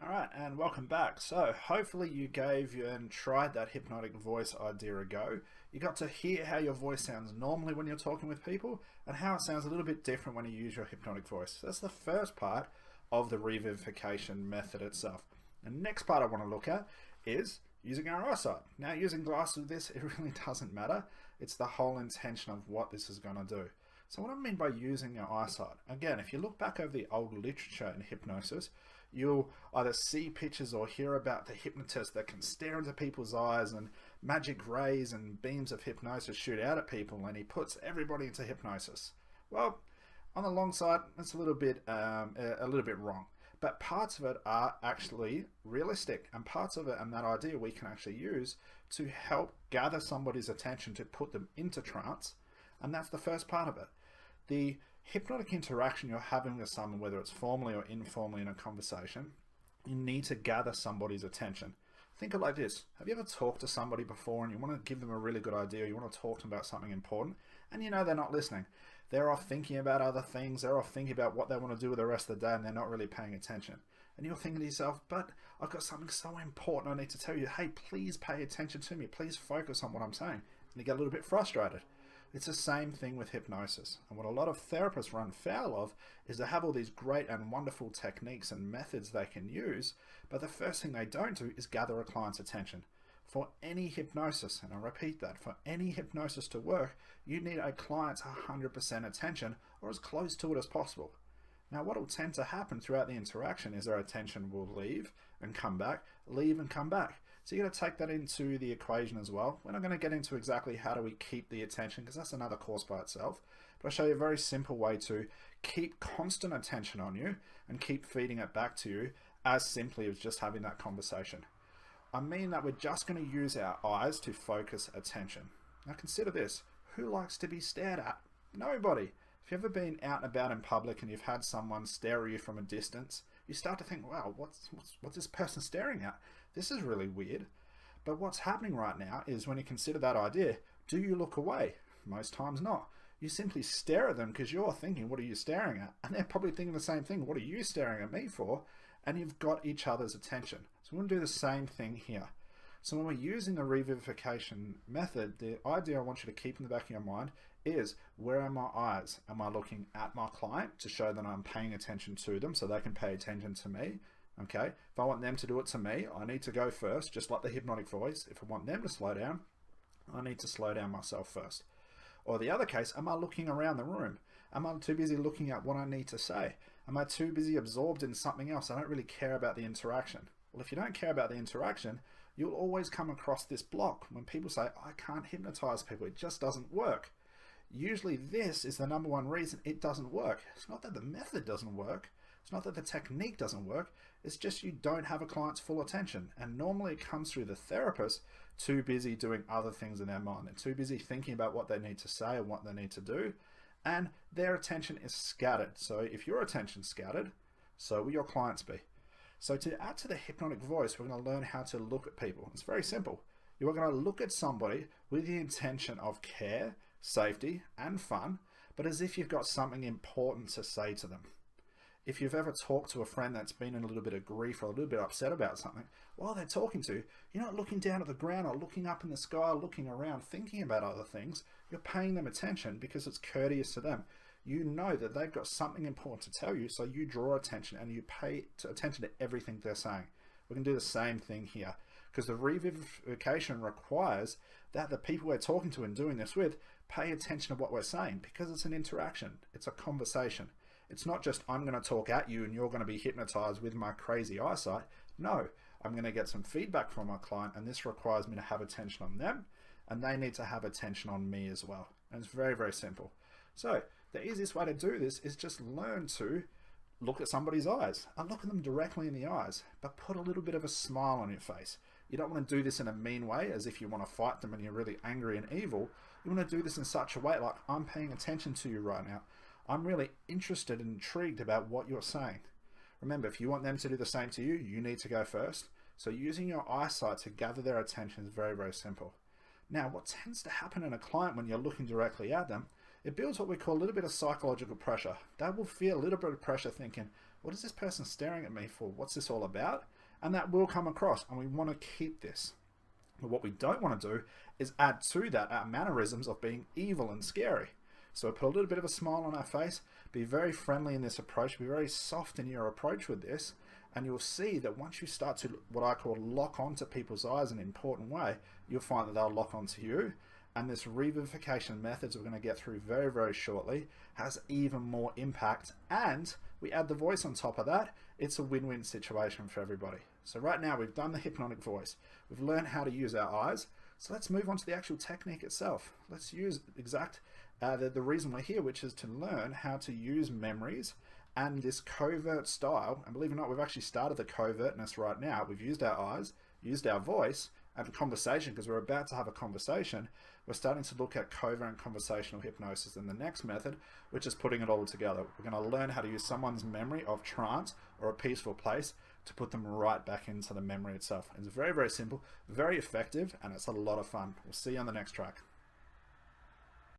Alright, and welcome back. So, hopefully you gave and tried that hypnotic voice idea a go. You got to hear how your voice sounds normally when you're talking with people, and how it sounds a little bit different when you use your hypnotic voice. That's the first part of the revivification method itself. The next part I want to look at is using our eyesight. Now, using glasses with this, it really doesn't matter. It's the whole intention of what this is going to do. So what I mean by using your eyesight, again, if you look back over the old literature in hypnosis, you'll either see pictures or hear about the hypnotist that can stare into people's eyes and magic rays and beams of hypnosis shoot out at people, and he puts everybody into hypnosis. Well, on the long side, it's a little bit wrong. But parts of it are actually realistic, and parts of it and that idea we can actually use to help gather somebody's attention to put them into trance, and that's the first part of it. The hypnotic interaction you're having with someone, whether it's formally or informally in a conversation, you need to gather somebody's attention. Think of it like this. Have you ever talked to somebody before and you want to give them a really good idea, you want to talk to them about something important, and you know they're not listening? They're off thinking about other things, they're off thinking about what they want to do with the rest of the day, and they're not really paying attention. And you're thinking to yourself, but I've got something so important I need to tell you. Hey, please pay attention to me. Please focus on what I'm saying. And you get a little bit frustrated. It's the same thing with hypnosis. And what a lot of therapists run foul of is they have all these great and wonderful techniques and methods they can use, but the first thing they don't do is gather a client's attention. For any hypnosis, and I repeat that, for any hypnosis to work, you need a client's 100% attention, or as close to it as possible. Now, what will tend to happen throughout the interaction is their attention will leave and come back, leave and come back. So you're going to take that into the equation as well. We're not going to get into exactly how do we keep the attention, because that's another course by itself. But I'll show you a very simple way to keep constant attention on you and keep feeding it back to you, as simply as just having that conversation. I mean that we're just going to use our eyes to focus attention. Now consider this. Who likes to be stared at? Nobody. If you've ever been out and about in public and you've had someone stare at you from a distance, you start to think, wow, what's this person staring at? This is really weird. But what's happening right now is, when you consider that idea, do you look away? Most times not. You simply stare at them because you're thinking, what are you staring at? And they're probably thinking the same thing, what are you staring at me for? And you've got each other's attention. So we're going to do the same thing here. So when we're using the revivification method, the idea I want you to keep in the back of your mind is, where are my eyes? Am I looking at my client to show that I'm paying attention to them so they can pay attention to me? Okay, if I want them to do it to me, I need to go first, just like the hypnotic voice. If I want them to slow down, I need to slow down myself first. Or the other case, am I looking around the room? Am I too busy looking at what I need to say? Am I too busy absorbed in something else? I don't really care about the interaction. Well, if you don't care about the interaction, you'll always come across this block when people say, I can't hypnotize people, it just doesn't work. Usually this is the number one reason it doesn't work. It's not that the method doesn't work. It's not that the technique doesn't work. It's just you don't have a client's full attention. And normally it comes through the therapist too busy doing other things in their mind. They're too busy thinking about what they need to say and what they need to do. And their attention is scattered. So if your attention's scattered, so will your clients be. So to add to the hypnotic voice, we're going to learn how to look at people. It's very simple. You are going to look at somebody with the intention of care, safety, and fun, but as if you've got something important to say to them. If you've ever talked to a friend that's been in a little bit of grief or a little bit upset about something, while they're talking to you, you're not looking down at the ground or looking up in the sky, or looking around, thinking about other things. You're paying them attention because it's courteous to them. You know that they've got something important to tell you, so you draw attention and you pay attention to everything they're saying. We can do the same thing here, because the revivification requires that the people we're talking to and doing this with pay attention to what we're saying, because it's an interaction. It's a conversation. It's not just, I'm going to talk at you and you're going to be hypnotized with my crazy eyesight. No, I'm going to get some feedback from my client, and this requires me to have attention on them, and they need to have attention on me as well. And it's very, very simple. So the easiest way to do this is just learn to look at somebody's eyes and look at them directly in the eyes, but put a little bit of a smile on your face. You don't want to do this in a mean way, as if you want to fight them and you're really angry and evil. You want to do this in such a way like, I'm paying attention to you right now. I'm really interested and intrigued about what you're saying. Remember, if you want them to do the same to you, you need to go first. So using your eyesight to gather their attention is very, very simple. Now, what tends to happen in a client when you're looking directly at them, it builds what we call a little bit of psychological pressure. They will feel a little bit of pressure thinking, what is this person staring at me for? What's this all about? and that will come across, and we want to keep this. But what we don't want to do is add to that our mannerisms of being evil and scary. So put a little bit of a smile on our face, be very friendly in this approach, be very soft in your approach with this, and you'll see that once you start to, what I call, lock onto people's eyes in an important way, you'll find that they'll lock onto you. And this revivification methods we're going to get through very, very shortly has even more impact. And we add the voice on top of that. It's a win-win situation for everybody. So right now we've done the hypnotic voice. We've learned how to use our eyes. So let's move on to the actual technique itself. Let's use the reason we're here, which is to learn how to use memories and this covert style. And believe it or not, we've actually started the covertness right now. We've used our eyes, used our voice, and conversation, because we're about to have a conversation. We're starting to look at covert and conversational hypnosis in the next method, which is putting it all together. We're going to learn how to use someone's memory of trance or a peaceful place to put them right back into the memory itself. It's very, very simple, very effective, and it's a lot of fun. We'll see you on the next track.